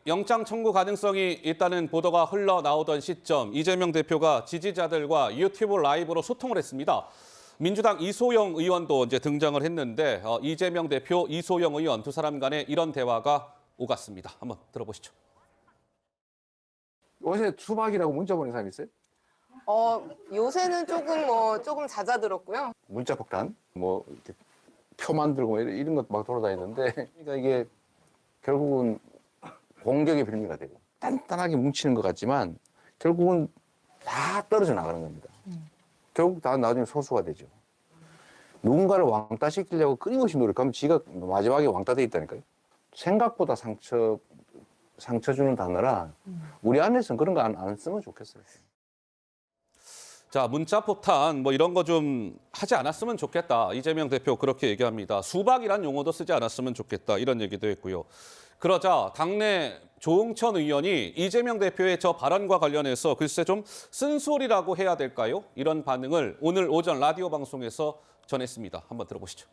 영장 청구 가능성이 있다는 보도가 흘러나오던 시점, 이재명 대표가 지지자들과 유튜브 라이브로 소통을 했습니다. 민주당 이소영 의원도 이제 등장을 했는데 이재명 대표, 이소영 의원 두 사람 간에 이런 대화가 오갔습니다. 한번 들어보시죠. 요새 수박이라고 문자 보낸 사람 있어요? 요새는 조금 잦아들었고요. 문자 폭탄, 이렇게 표 만들고 이런 것 막 돌아다니는데, 그러니까 이게 결국은 공격의 빌미가 되고 단단하게 뭉치는 것 같지만 결국은 다 떨어져 나가는 겁니다. 결국 다 나중에 소수가 되죠. 누군가를 왕따시키려고 끊임없이 노력하면 지가 마지막에 왕따 돼 있다니까요. 생각보다 상처 주는 단어라 우리 안에서는 그런 거 안 쓰면 좋겠어요. 자, 문자 폭탄 이런 거 좀 하지 않았으면 좋겠다. 이재명 대표 그렇게 얘기합니다. 수박이란 용어도 쓰지 않았으면 좋겠다. 이런 얘기도 했고요. 그러자 당내 조응천 의원이 이재명 대표의 저 발언과 관련해서 글쎄 좀 쓴소리라고 해야 될까요? 이런 반응을 오늘 오전 라디오 방송에서 전했습니다. 한번 들어보시죠.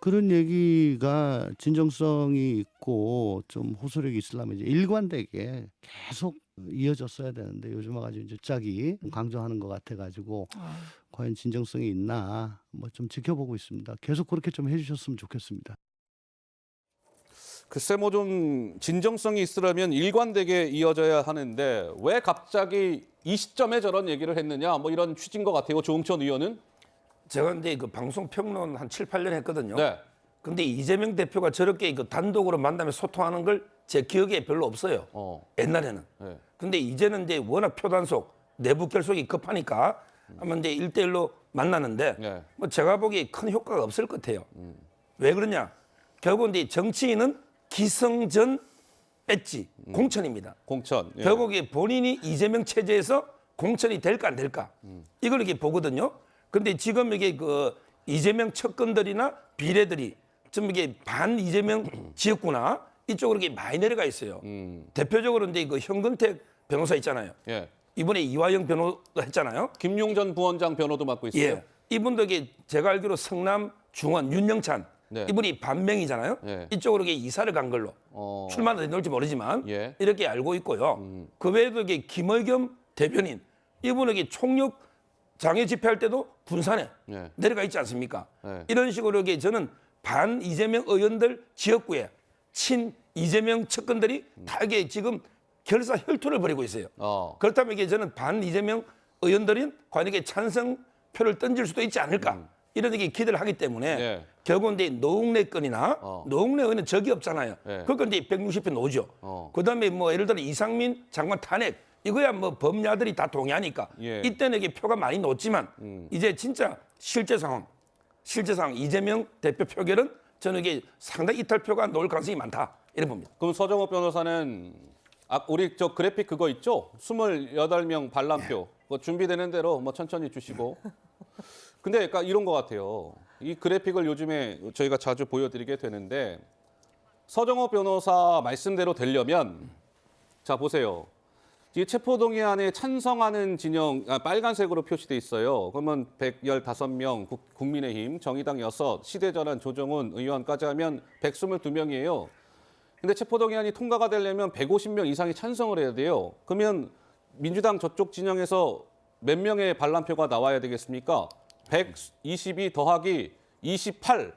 그런 얘기가 진정성이 있고 좀 호소력이 있으려면 이제 일관되게 계속 이어졌어야 되는데 요즘 와가지고 이제 짝이 강조하는 것 같아가지고 과연 진정성이 있나 좀 지켜보고 있습니다. 계속 그렇게 좀 해주셨으면 좋겠습니다. 글쎄 좀 진정성이 있으려면 일관되게 이어져야 하는데 왜 갑자기 이 시점에 저런 얘기를 했느냐 이런 취지인 것 같아요. 조응천 의원은. 제가 근데 그 방송 평론 한 7, 8년 했거든요. 네. 근데 이재명 대표가 저렇게 단독으로 만나며 소통하는 걸 제 기억에 별로 없어요. 옛날에는. 네. 근데 이제는 이제 워낙 표단속, 내부 결속이 급하니까 아마 이제 1대1로 만나는데 네. 제가 보기에 큰 효과가 없을 것 같아요. 왜 그러냐? 결국 이제 정치인은 기승전 배지, 공천입니다. 공천. 예. 결국에 본인이 이재명 체제에서 공천이 될까 안 될까 이걸 이렇게 보거든요. 근데 지금 이게 이재명 측근들이나 비례들이 좀 이게 반 이재명 지역구나 이쪽으로 이렇게 많이 내려가 있어요. 대표적으로 이제 현근택 변호사 있잖아요. 예. 이번에 이화영 변호사 했잖아요. 김용전 부원장 변호도 맡고 있어요. 예. 이분도 이게 제가 알기로 성남 중원 윤영찬 네. 이분이 반명이잖아요. 예. 이쪽으로 이게 이사를 간 걸로 출마는 될지 모르지만 예. 이렇게 알고 있고요. 그 외에도 이게 김의겸 대변인 이분은 이게 총력 장애 집회할 때도 군산에 예. 내려가 있지 않습니까? 예. 이런 식으로 이게 저는 반 이재명 의원들 지역구에 친 이재명 측근들이 다 이게 지금 결사 혈투를 벌이고 있어요. 그렇다면 이게 저는 반 이재명 의원들은 과연 이게 찬성표를 던질 수도 있지 않을까 이런 이게 기대를 하기 때문에 예. 결국은 이제 노웅래 건이나 노웅래 의원은 적이 없잖아요. 예. 그러니까 이제 160표 나오죠. 그다음에 예를 들어 이상민 장관 탄핵 이거야 범야들이 다 동의하니까 예. 이때는 이게 표가 많이 높지만 이제 진짜 실제 상황 이재명 대표 표결은 저는 이게 상당히 이탈표가 나올 가능성이 많다 이래 봅니다. 그럼 서정호 변호사는 우리 저 그래픽 그거 있죠? 28명 반란표 그거 준비되는 대로 천천히 주시고. 근데 그러니까 이런 것 같아요. 이 그래픽을 요즘에 저희가 자주 보여드리게 되는데 서정호 변호사 말씀대로 되려면 자 보세요. 이 체포동의안에 찬성하는 진영 빨간색으로 표시돼 있어요. 그러면 115명, 국민의힘, 정의당 6, 시대전환 조정훈 의원까지 하면 122명이에요. 근데 체포동의안이 통과가 되려면 150명 이상이 찬성을 해야 돼요. 그러면 민주당 저쪽 진영에서 몇 명의 반란표가 나와야 되겠습니까? 122 더하기 28.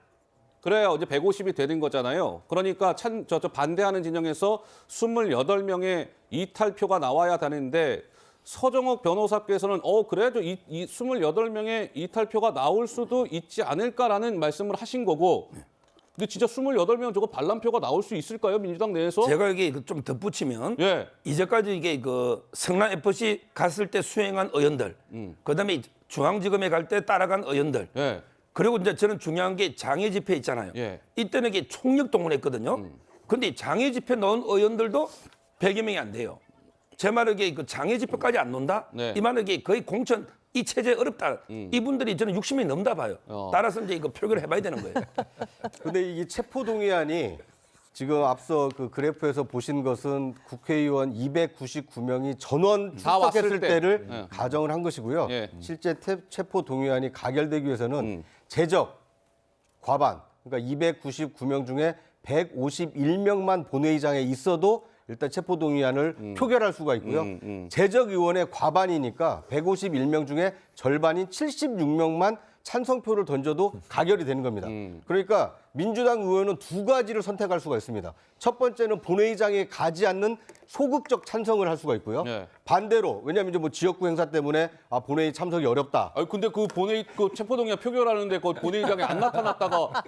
그래야 이제 150이 되는 거잖아요. 그러니까 저 반대하는 진영에서 28명의 이탈표가 나와야 되는데 서정욱 변호사께서는 그래도 이 28명의 이탈표가 나올 수도 있지 않을까라는 말씀을 하신 거고 근데 진짜 28명 저거 반란표가 나올 수 있을까요? 민주당 내에서? 제가 이게 좀 덧붙이면 예. 이제까지 이게 성남 FC 갔을 때 수행한 의원들 그다음에 중앙지검에 갈 때 따라간 의원들 예. 그리고 이제 저는 중요한 게 장애 집회 있잖아요. 예. 이때는 이게 총력 동원했거든요. 근데 장애 집회 넣은 의원들도 100여 명이 안 돼요. 제 말은 이게 장애 집회까지 안 논다? 네. 이 말은 이게 거의 공천 이 체제 어렵다. 이분들이 저는 60명이 넘다 봐요. 따라서 이제 이거 표결을 해봐야 되는 거예요. 근데 이 체포동의안이 지금 앞서 그 그래프에서 보신 것은 국회의원 299명이 전원 다 왔을 출석했을 때. 때를 네. 가정을 한 것이고요. 예. 실제 체포동의안이 가결되기 위해서는 제적 과반, 그러니까 299명 중에 151명만 본회의장에 있어도 일단 체포동의안을 표결할 수가 있고요. 재적의원의 과반이니까 151명 중에 절반인 76명만 찬성표를 던져도 가결이 되는 겁니다. 그러니까 민주당 의원은 두 가지를 선택할 수가 있습니다. 첫 번째는 본회의장에 가지 않는 소극적 찬성을 할 수가 있고요. 네. 반대로 왜냐하면 이제 뭐 지역구 행사 때문에 본회의 참석이 어렵다. 아니 근데 그 본회의 그 체포동의안 표결하는데 그 본회의장에 안 나타났다가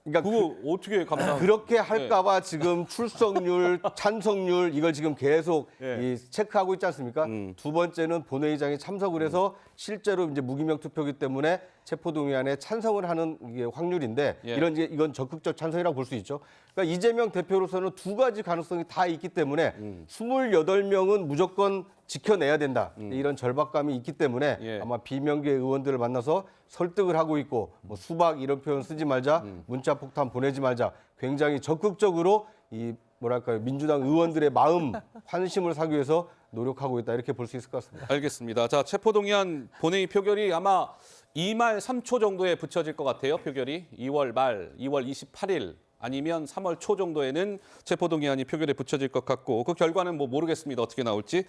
그러니까 그거 어떻게 감당? 그렇게 할까봐 지금 출석률, 찬성률 이걸 지금 계속 이 체크하고 있지 않습니까? 두 번째는 본회의장에 참석을 해서 실제로 이제 무기명 투표기 때문에 체포동의안에 찬성을 하는 이게 확률인데 예. 이건 적극적 찬성이라고 볼 수 있죠. 그러니까 이재명 대표로서는 두 가지 가능성이 다 있기 때문에 28명은 무조건 지켜내야 된다. 이런 절박감이 있기 때문에 예. 아마 비명계 의원들을 만나서 설득을 하고 있고 뭐 수박 이런 표현 쓰지 말자, 문자 폭탄 보내지 말자. 굉장히 적극적으로 이 뭐랄까요 민주당 의원들의 마음 환심을 사기 위해서 노력하고 있다 이렇게 볼 수 있을 것 같습니다. 알겠습니다. 자, 체포동의안 본회의 표결이 아마 2말 3초 정도에 붙여질 것 같아요. 표결이 2월 말, 2월 28일 아니면 3월 초 정도에는 체포동의안이 표결에 붙여질 것 같고 그 결과는 뭐 모르겠습니다. 어떻게 나올지.